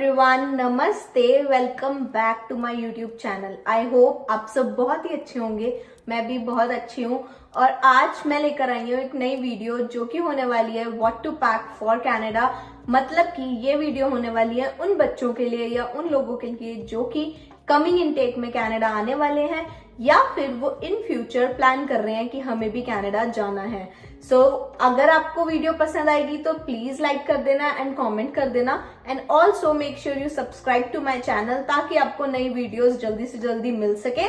Everyone, नमस्ते, welcome back to my YouTube channel. I hope आप सब बहुत ही अच्छे होंगे। मैं भी बहुत अच्छी हूँ और आज मैं लेकर आई हूँ एक नई वीडियो जो कि होने वाली है what to pack for Canada. मतलब कि ये वीडियो होने वाली है उन बच्चों के लिए या उन लोगों के लिए जो कि कमिंग इनटेक में कनाडा आने वाले हैं या फिर वो इन फ्यूचर प्लान कर रहे हैं कि हमें भी कनाडा जाना है। सो अगर आपको वीडियो पसंद आएगी तो प्लीज लाइक कर देना एंड कमेंट कर देना and also make sure you subscribe to my channel ताकि आपको नई वीडियोस जल्दी से जल्दी मिल सके।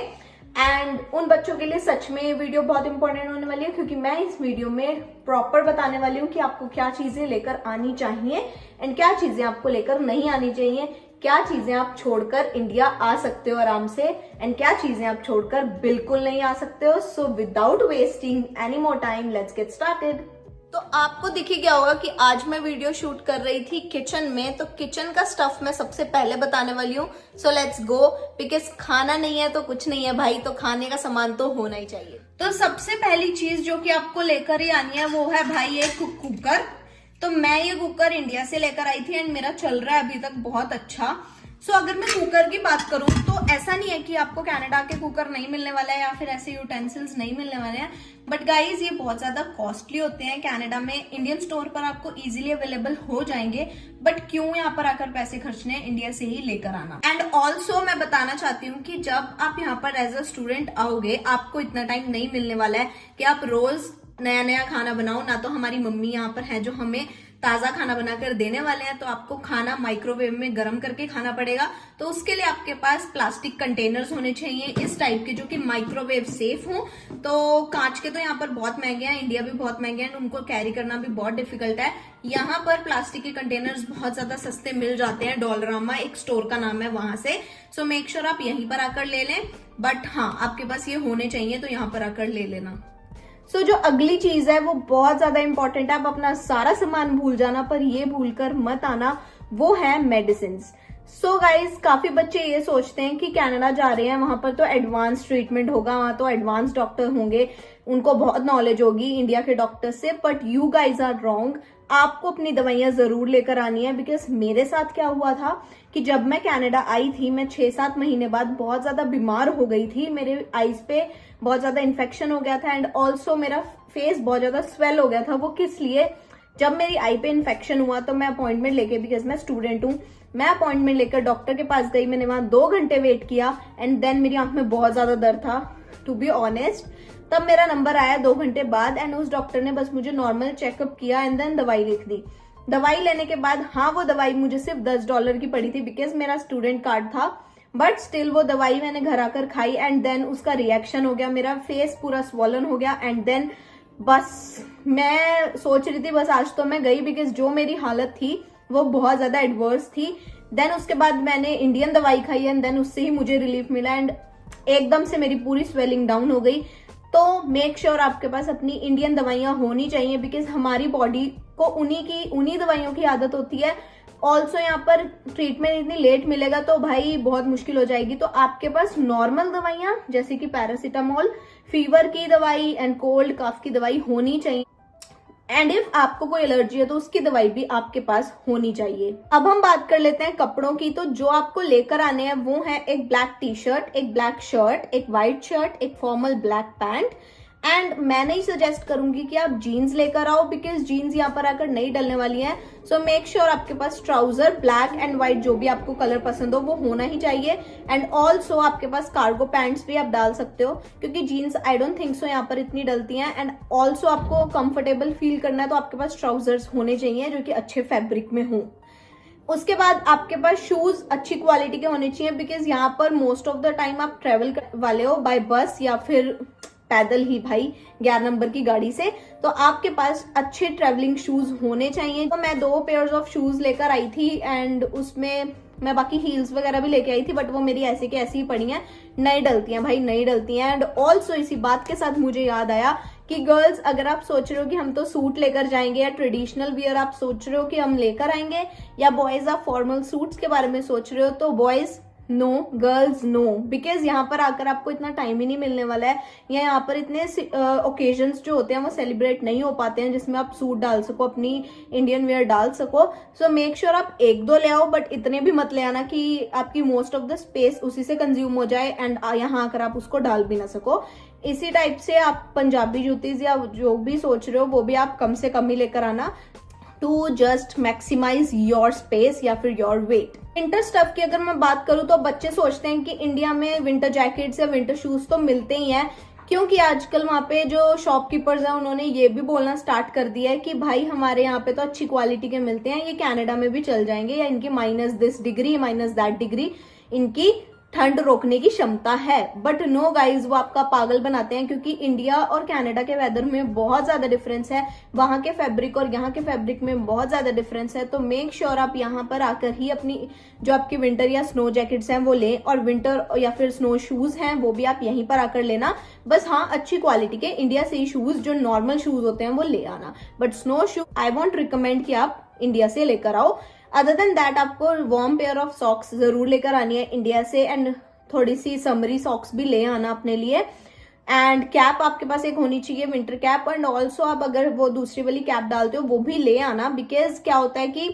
एंड उन बच्चों के लिए सच में ये वीडियो बहुत इंपॉर्टेंट होने वाली है क्योंकि मैं इस वीडियो में प्रॉपर बताने वाली हूँ कि आपको क्या चीजें लेकर आनी चाहिए एंड क्या चीजें आपको लेकर नहीं आनी चाहिए, क्या चीजें आप छोड़कर इंडिया आ सकते हो आराम से एंड क्या चीजें आप छोड़कर बिल्कुल नहीं आ सकते हो। So without wasting any more time let's get started. तो आपको दिख ही गया होगा कि आज मैं वीडियो शूट कर रही थी किचन में, तो किचन का स्टफ मैं सबसे पहले बताने वाली हूँ। सो लेट्स गो, बिकॉज खाना नहीं है तो कुछ नहीं है भाई, तो खाने का सामान तो होना ही चाहिए। तो सबसे पहली चीज जो कि आपको लेकर ही आनी है वो है भाई एक कुकर। तो मैं ये कुकर इंडिया से लेकर आई थी एंड मेरा चल रहा है अभी तक बहुत अच्छा। सो अगर मैं कुकर की बात करूं तो ऐसा नहीं है कि आपको कनाडा के कुकर नहीं मिलने वाला है या फिर ऐसे यूटेंसिल्स नहीं मिलने वाले हैं, बट गाइज ये बहुत ज्यादा कॉस्टली होते हैं कनाडा में। इंडियन स्टोर पर आपको इजीली अवेलेबल हो जाएंगे, बट क्यों यहाँ पर आकर पैसे खर्चने, इंडिया से ही लेकर आना। एंड ऑल्सो मैं बताना चाहती हूँ कि जब आप यहाँ पर एज अ स्टूडेंट आओगे आपको इतना टाइम नहीं मिलने वाला है कि आप रोज नया नया खाना बनाओ। ना तो हमारी मम्मी यहाँ पर है जो हमें ताजा खाना बनाकर देने वाले हैं, तो आपको खाना माइक्रोवेव में गर्म करके खाना पड़ेगा। तो उसके लिए आपके पास प्लास्टिक कंटेनर्स होने चाहिए इस टाइप के जो कि माइक्रोवेव सेफ हो। तो कांच के तो यहाँ पर बहुत महंगे हैं, इंडिया भी बहुत महंगे हैं, उनको कैरी करना भी बहुत डिफिकल्ट है। यहाँ पर प्लास्टिक के कंटेनर्स बहुत ज्यादा सस्ते मिल जाते हैं, डॉलरामा एक स्टोर का नाम है वहां से। सो मेक श्योर आप यहीं पर आकर ले लें, बट हाँ आपके पास ये होने चाहिए, तो यहाँ पर आकर ले लेना। सो जो अगली चीज है वो बहुत ज्यादा इंपॉर्टेंट है। आप अपना सारा सामान भूल जाना पर ये भूलकर मत आना, वो है मेडिसिन। सो गाइज काफी बच्चे ये सोचते हैं कि कनाडा जा रहे हैं वहां पर तो एडवांस ट्रीटमेंट होगा, वहां तो एडवांस डॉक्टर होंगे, उनको बहुत नॉलेज होगी इंडिया के डॉक्टर से। But you guys are wrong. आपको अपनी दवाइयां जरूर लेकर आनी है, बिकॉज मेरे साथ क्या हुआ था कि जब मैं कनाडा आई थी मैं 6-7 महीने बाद बहुत ज्यादा बीमार हो गई थी। मेरे आईज पे बहुत ज्यादा इन्फेक्शन हो गया था एंड ऑल्सो मेरा फेस बहुत ज्यादा स्वेल हो गया था। वो किस लिए, जब मेरी आई पे इन्फेक्शन हुआ तो मैं अपॉइंटमेंट लेके, बिकॉज मैं स्टूडेंट हूँ, मैं अपॉइंटमेंट लेकर डॉक्टर के पास गई। मैंने वहां 2 घंटे वेट किया एंड देन मेरी आंख में बहुत ज्यादा दर्द था, टू बी ऑनेस्ट। तब मेरा नंबर आया 2 घंटे बाद एंड उस डॉक्टर ने बस मुझे नॉर्मल चेकअप किया एंड देन दवाई लिख दी। दवाई लेने के बाद हाँ वो दवाई मुझे सिर्फ $10 की पड़ी थी बिकॉज मेरा स्टूडेंट कार्ड था, बट स्टिल वो दवाई मैंने घर आकर खाई एंड देन उसका रिएक्शन हो गया, मेरा फेस पूरा स्वॉलन हो गया एंड देन बस मैं सोच रही थी बस आज तो मैं गई, बिकॉज जो मेरी हालत थी वो बहुत ज्यादा एडवर्स थी। देन उसके बाद मैंने इंडियन दवाई खाई एंड देन उससे ही मुझे रिलीफ मिला एंड एकदम से मेरी पूरी स्वेलिंग डाउन हो गई। तो मेक श्योर आपके पास अपनी इंडियन दवाइयां होनी चाहिए, बिकॉज हमारी बॉडी को उन्हीं दवाइयों की आदत होती है। ऑल्सो यहाँ पर ट्रीटमेंट इतनी लेट मिलेगा तो भाई बहुत मुश्किल हो जाएगी। तो आपके पास नॉर्मल दवाइयां जैसे कि पैरासीटामोल, फीवर की दवाई एंड कोल्ड कफ की दवाई होनी चाहिए एंड इफ आपको कोई एलर्जी है तो उसकी दवाई भी आपके पास होनी चाहिए। अब हम बात कर लेते हैं कपड़ों की। तो जो आपको लेकर आने हैं वो है एक ब्लैक टी शर्ट, एक ब्लैक शर्ट, एक व्हाइट शर्ट, एक फॉर्मल ब्लैक पैंट एंड मैं नहीं सजेस्ट करूंगी कि आप जीन्स लेकर आओ, बिकॉज जीन्स यहाँ पर आकर नहीं डलने वाली है। सो मेक श्योर आपके पास ट्राउजर ब्लैक एंड व्हाइट जो भी आपको कलर पसंद हो वो होना ही चाहिए एंड ऑल्सो आपके पास कार्गो पैंट्स भी आप डाल सकते हो क्योंकि jeans I don't think so यहाँ पर इतनी डलती हैं एंड ऑल्सो आपको कंफर्टेबल फील करना है तो आपके पास ट्राउजर्स होने चाहिए जो कि अच्छे फैब्रिक में हो। उसके बाद आपके पास शूज अच्छी क्वालिटी के होने चाहिए, बिकॉज यहाँ पर मोस्ट ऑफ द टाइम आप ट्रेवल वाले हो बाय बस या फिर पैदल ही भाई 11 नंबर की गाड़ी से, तो आपके पास अच्छे ट्रेवलिंग शूज होने चाहिए। तो मैं 2 पेयर्स ऑफ शूज लेकर आई थी एंड उसमें मैं बाकी हील्स वगैरह भी लेके आई थी, बट वो मेरी ऐसे की ऐसी ही पड़ी हैं, नहीं डलती हैं भाई, नहीं डलती हैं। एंड ऑल्सो इसी बात के साथ मुझे याद आया कि गर्ल्स अगर आप सोच रहे हो कि हम तो सूट लेकर जाएंगे या ट्रेडिशनल वियर आप सोच रहे हो कि हम लेकर आएंगे या बॉयज आप फॉर्मल सूट्स के बारे में सोच रहे हो, तो boys no girls no, because यहाँ पर आकर आपको इतना टाइम ही नहीं मिलने वाला है, या यहाँ पर इतने ओकेजन्स जो होते हैं वो सेलिब्रेट नहीं हो पाते हैं जिसमें आप सूट डाल सको, अपनी इंडियन वेयर डाल सको. सो मेक श्योर आप एक दो ले आओ, बट इतने भी मत ले आना कि आपकी मोस्ट ऑफ द स्पेस उसी से कंज्यूम हो जाए एंड यहाँ आकर आप उसको डाल भी ना सको. इसी टाइप से आप पंजाबी जूतीज या जो भी सोच रहे हो वो भी आप कम से कम ही लेकर आना, to just maximise your space या फिर योर वेट. विंटर स्टफ की अगर मैं बात करूं तो बच्चे सोचते हैं कि इंडिया में विंटर जैकेट्स या विंटर शूज तो मिलते ही हैं, क्योंकि आजकल वहां पे जो शॉपकीपर्स हैं उन्होंने ये भी बोलना स्टार्ट कर दिया है कि भाई हमारे यहाँ पे तो अच्छी क्वालिटी के मिलते हैं, ये कनाडा में भी चल जाएंगे, या इनकी minus this degree minus that degree इनकी ठंड रोकने की क्षमता है. बट नो गाइज, वो आपका पागल बनाते हैं, क्योंकि इंडिया और कनाडा के वेदर में बहुत ज्यादा डिफरेंस है, वहां के फैब्रिक और यहाँ के फैब्रिक में बहुत ज्यादा डिफरेंस है. तो मेक श्योर आप यहाँ पर आकर ही अपनी जो आपकी विंटर या स्नो जैकेट्स हैं वो लें, और विंटर या फिर स्नो शूज हैं वो भी आप यहीं पर आकर लेना. बस हाँ, अच्छी क्वालिटी के इंडिया से ही शूज, जो नॉर्मल शूज होते हैं वो ले आना, but snow shoes I want recommend कि आप इंडिया से लेकर आओ. अदर देन दैट आपको वार्म पेयर ऑफ सॉक्स जरूर लेकर आनी है इंडिया से, एंड थोड़ी सी समरी सॉक्स भी ले आना अपने लिए. एंड कैप आपके पास एक होनी चाहिए, विंटर कैप, एंड ऑल्सो आप अगर वो दूसरी वाली कैप डालते हो वो भी ले आना, बिकॉज क्या होता है कि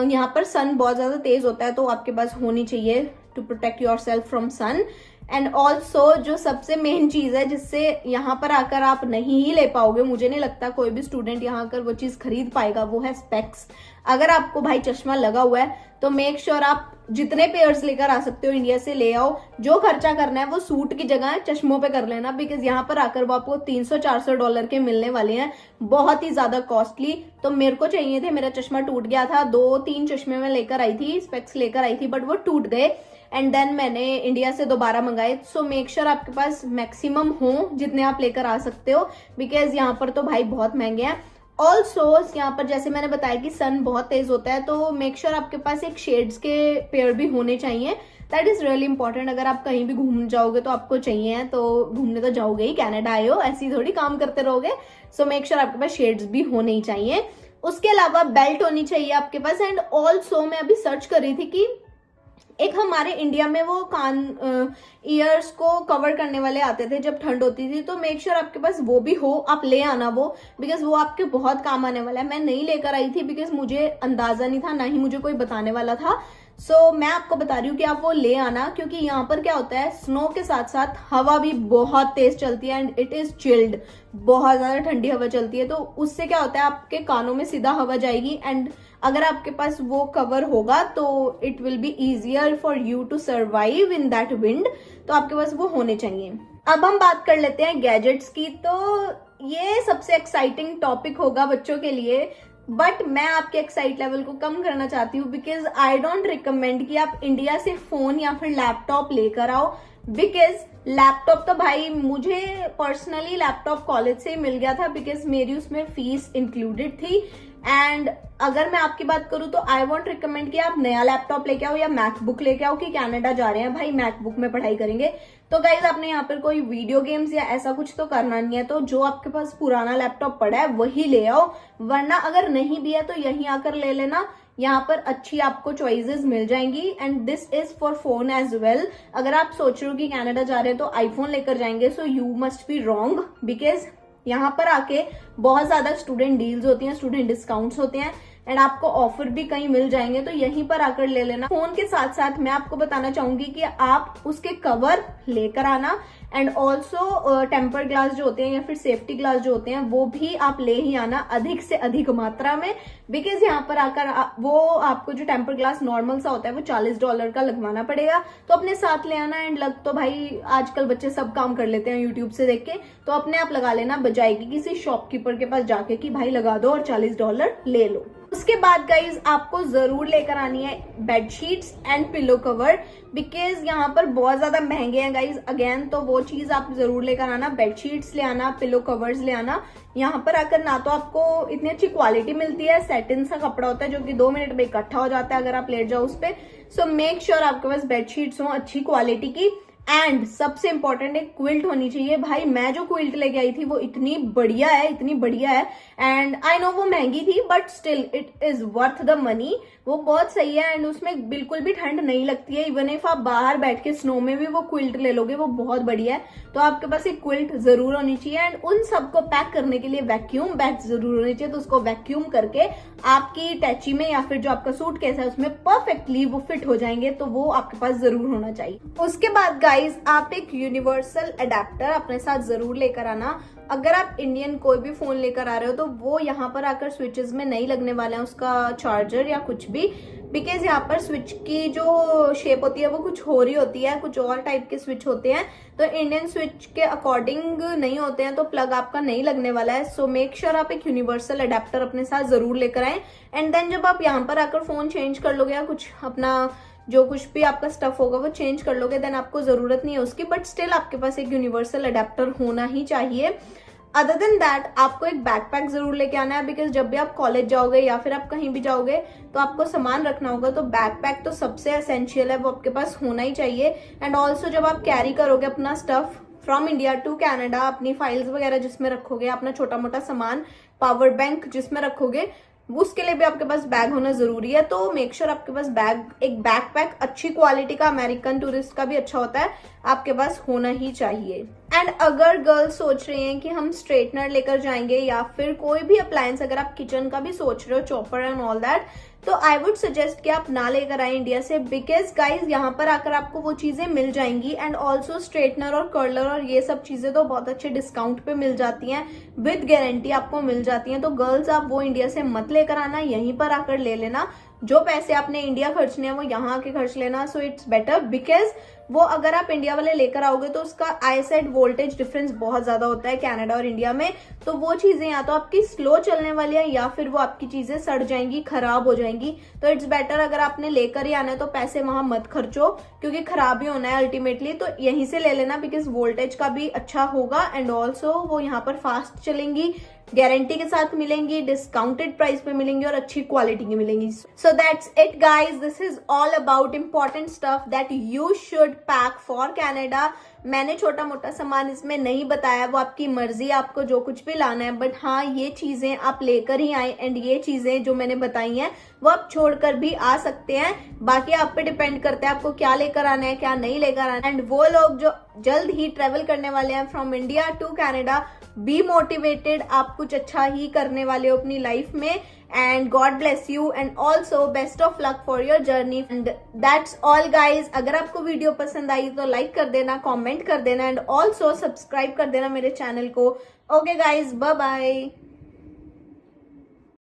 यहाँ पर सन बहुत ज्यादा तेज होता है, तो आपके पास होनी चाहिए to protect your self from sun. And also जो सबसे मेन चीज है जिससे यहाँ पर आकर आप नहीं ही ले पाओगे, मुझे नहीं लगता कोई भी स्टूडेंट यहाँ आकर वो चीज खरीद पाएगा, वो है स्पेक्स. अगर आपको भाई चश्मा लगा हुआ है तो मेक श्योर आप जितने पेयर्स लेकर आ सकते हो इंडिया से ले आओ. जो खर्चा करना है वो सूट की जगह चश्मों पे कर लेना, बिकॉज यहाँ पर आकर वो आपको $300-400 के मिलने वाले हैं, बहुत ही ज्यादा कॉस्टली. तो मेरे को चाहिए थे, मेरा चश्मा टूट गया था, 2-3 चश्मे में लेकर आई थी, स्पेक्स लेकर आई थी, बट वो टूट गए एंड देन मैंने इंडिया से दोबारा मंगाए. सो मेक श्योर आपके पास मैक्सिमम हो जितने आप लेकर आ सकते हो, बिकॉज यहाँ पर तो भाई बहुत महंगे हैं. ऑल्सो यहाँ पर जैसे मैंने बताया कि सन बहुत तेज होता है, तो मेक श्योर आपके पास एक शेड्स के पेयर भी होने चाहिए. That is really important. अगर आप कहीं भी घूमने जाओगे तो आपको चाहिए, तो घूमने तो जाओगे ही, कनाडा आए हो, ऐसी थोड़ी काम करते रहोगे. सो मेक श्योर आपके पास शेड्स भी होने ही चाहिए. उसके अलावा बेल्ट होनी चाहिए आपके पास. एंड ऑल्सो मैं अभी सर्च कर रही थी कि एक हमारे इंडिया में वो कान ईयर्स को कवर करने वाले आते थे जब ठंड होती थी, तो मेक श्योर आपके पास वो भी हो, आप ले आना वो, बिकॉज वो आपके बहुत काम आने वाला है. मैं नहीं लेकर आई थी बिकॉज मुझे अंदाजा नहीं था, ना ही मुझे कोई बताने वाला था. सो मैं आपको बता रही हूँ कि आप वो ले आना, क्योंकि यहाँ पर क्या होता है, स्नो के साथ साथ हवा भी बहुत तेज चलती है एंड इट इज चिल्ड, बहुत ज्यादा ठंडी हवा चलती है. तो उससे क्या होता है, आपके कानों में सीधा हवा जाएगी, एंड अगर आपके पास वो कवर होगा तो it will be easier for you to survive in that wind. तो आपके पास वो होने चाहिए. अब हम बात कर लेते हैं गैजेट्स की. तो ये सबसे एक्साइटिंग टॉपिक होगा बच्चों के लिए, बट मैं आपके एक्साइट लेवल को कम करना चाहती हूँ, बिकॉज आई डोंट रिकमेंड कि आप इंडिया से फोन या फिर लैपटॉप लेकर आओ. बिकॉज लैपटॉप तो भाई मुझे पर्सनली लैपटॉप कॉलेज से ही मिल गया था, बिकॉज मेरी उसमें फीस इंक्लूडेड थी. एंड अगर मैं आपकी बात करूं तो आई वॉन्ट रिकमेंड कि आप नया लैपटॉप लेके आओ या मैकबुक लेके आओ, कि कनाडा जा रहे हैं भाई मैकबुक में पढ़ाई करेंगे. तो गाइज आपने यहाँ पर कोई वीडियो गेम्स या ऐसा कुछ तो करना नहीं है, तो जो आपके पास पुराना लैपटॉप पड़ा है वही ले आओ. वरना अगर नहीं भी है तो यहीं आकर ले लेना, यहाँ पर अच्छी आपको चॉइसेस मिल जाएंगी. And this is for phone as well. अगर आप सोच रहे हो कि कनाडा जा रहे हैं तो आईफोन लेकर जाएंगे, so you must be wrong, because यहाँ पर आके बहुत ज्यादा स्टूडेंट डील्स होती हैं, स्टूडेंट डिस्काउंट्स होते हैं, एंड आपको ऑफर भी कहीं मिल जाएंगे, तो यहीं पर आकर ले लेना. फोन के साथ साथ मैं आपको बताना चाहूंगी कि आप उसके कवर लेकर आना, एंड ऑल्सो टेम्पर ग्लास जो होते हैं या फिर सेफ्टी ग्लास जो होते हैं वो भी आप ले ही आना, अधिक से अधिक मात्रा में. बिकॉज यहाँ पर आकर वो आपको जो टेम्पर ग्लास नॉर्मल सा होता है वो $40 का लगवाना पड़ेगा, तो अपने साथ ले आना. एंड लग तो भाई आजकल बच्चे सब काम कर लेते हैं यूट्यूब से देख के, तो अपने आप लगा लेना, बजाय कि किसी शॉपकीपर के पास जाके कि भाई लगा दो और $40 ले लो. उसके बाद गाइज आपको जरूर लेकर आनी है bedsheets and pillow cover, because यहाँ पर बहुत ज्यादा महंगे हैं गाइज. अगेन तो वो चीज आप जरूर लेकर आना, बेडशीट्स ले आना, पिलो कवर्स ले आना. यहाँ पर आकर ना तो आपको इतनी अच्छी क्वालिटी मिलती है, सैटिन सा कपड़ा होता है जो कि 2 मिनट में इकट्ठा हो जाता है अगर आप लेट जाओ उस पर. सो मेक श्योर आपके पास बेडशीट्स हो अच्छी क्वालिटी की. एंड सबसे इंपॉर्टेंट एक क्विल्ट होनी चाहिए। भाई मैं जो क्विल्ट लेके आई थी वो इतनी बढ़िया है एंड आई नो वो महंगी थी but still it is worth the money. वो बहुत सही है एंड उसमें बिल्कुल भी ठंड नहीं लगती है। इवन इफ आप बाहर बैठ के स्नो में भी वो क्विल्ट ले लोगे वो बहुत बढ़िया है। तो आपके पास एक क्विल्ट जरूर होनी चाहिए एंड उन सबको पैक करने के लिए वैक्यूम बैग जरूर होनी चाहिए। तो उसको वैक्यूम करके आपकी टैची में या फिर जो आपका सूटकेस है उसमें परफेक्टली वो फिट हो जाएंगे। तो वो आपके पास जरूर होना चाहिए। उसके बाद गाइज आप एक यूनिवर्सल अडेप्टर अपने साथ जरूर लेकर आना। अगर आप इंडियन कोई भी फोन लेकर आ रहे हो तो वो यहाँ पर आकर स्विचेस में नहीं लगने वाले हैं उसका चार्जर या कुछ भी, बिकॉज यहाँ पर स्विच की जो शेप होती है वो कुछ हो रही होती है, कुछ और टाइप के स्विच होते हैं। तो इंडियन स्विच के अकॉर्डिंग नहीं होते हैं तो प्लग आपका नहीं लगने वाला है। सो मेक श्योर आप एक यूनिवर्सल अडेप्टर अपने साथ जरूर लेकर आए। एंड देन जब आप यहाँ पर आकर फोन चेंज कर लोगे या कुछ अपना जो कुछ भी आपका स्टफ होगा वो चेंज कर लोगे, देन आपको जरूरत नहीं है उसकी, बट स्टिल आपके पास एक यूनिवर्सल अडेप्टर होना ही चाहिए। अदर देन दैट आपको एक बैकपैक जरूर लेके आना है, बिकॉज जब भी आप कॉलेज जाओगे या फिर आप कहीं भी जाओगे तो आपको सामान रखना होगा। तो बैकपैक तो सबसे एसेंशियल है, वो आपके पास होना ही चाहिए। एंड ऑल्सो जब आप कैरी करोगे अपना stuff from India to Canada, अपनी फाइल्स वगैरह जिसमें रखोगे, अपना छोटा मोटा सामान, पावर बैंक जिसमें रखोगे, उसके लिए भी आपके पास बैग होना जरूरी है। तो मेक श्योर आपके पास एक बैकपैक अच्छी क्वालिटी का, अमेरिकन टूरिस्ट का भी अच्छा होता है, आपके पास होना ही चाहिए। एंड अगर गर्ल्स सोच रही हैं कि हम स्ट्रेटनर लेकर जाएंगे या फिर कोई भी अप्लायंस, अगर आप किचन का भी सोच रहे हो, चॉपर एंड ऑल दैट, तो आई वुड सजेस्ट कि आप ना लेकर आए इंडिया से, बिकॉज गाइज यहाँ पर आकर आपको वो चीजें मिल जाएंगी। एंड ऑल्सो स्ट्रेटनर और कर्लर और ये सब चीजें तो बहुत अच्छे डिस्काउंट पे मिल जाती हैं, विद गारंटी आपको मिल जाती हैं। तो गर्ल्स आप वो इंडिया से मत लेकर आना, यहीं पर आकर ले लेना। जो पैसे आपने इंडिया खर्चने हैं वो यहाँ आके खर्च लेना। सो इट्स बेटर, बिकॉज वो अगर आप इंडिया वाले लेकर आओगे तो उसका आई साइड वोल्टेज डिफरेंस बहुत ज्यादा होता है कनाडा और इंडिया में। तो वो चीजें या तो आपकी स्लो चलने वाली है या फिर वो आपकी चीजें सड़ जाएंगी, खराब हो जाएंगी। तो इट्स बेटर अगर आपने लेकर ही आना है तो पैसे वहां मत खर्चो, क्योंकि खराब ही होना है अल्टीमेटली। तो यहीं से ले लेना, बिकॉज वोल्टेज का भी अच्छा होगा एंड ऑल्सो वो यहाँ पर फास्ट चलेंगी, गारंटी के साथ मिलेंगी, डिस्काउंटेड प्राइस पे मिलेंगी और अच्छी क्वालिटी की मिलेंगी। So that's it guys, this is all about important stuff that you should pack for Canada. मैंने छोटा मोटा सामान इसमें नहीं बताया, वो आपकी मर्जी, आपको जो कुछ भी लाना है, बट हाँ ये चीजें आप लेकर ही आए। एंड ये चीजें जो मैंने बताई हैं वो आप छोड़कर भी आ सकते हैं, बाकी आप पे डिपेंड करता है आपको क्या लेकर आना है, क्या नहीं लेकर आना है। एंड वो लोग जो जल्द ही ट्रेवल करने वाले हैं from India to Canada, be motivated, आप कुछ अच्छा ही करने वाले हो अपनी लाइफ में। And God bless you and also best of luck for your journey. And that's all guys. अगर आपको वीडियो पसंद आई तो लाइक कर देना, कमेंट कर देना एंड ऑल्सो सब्सक्राइब कर देना मेरे चैनल को। Okay guys, bye bye.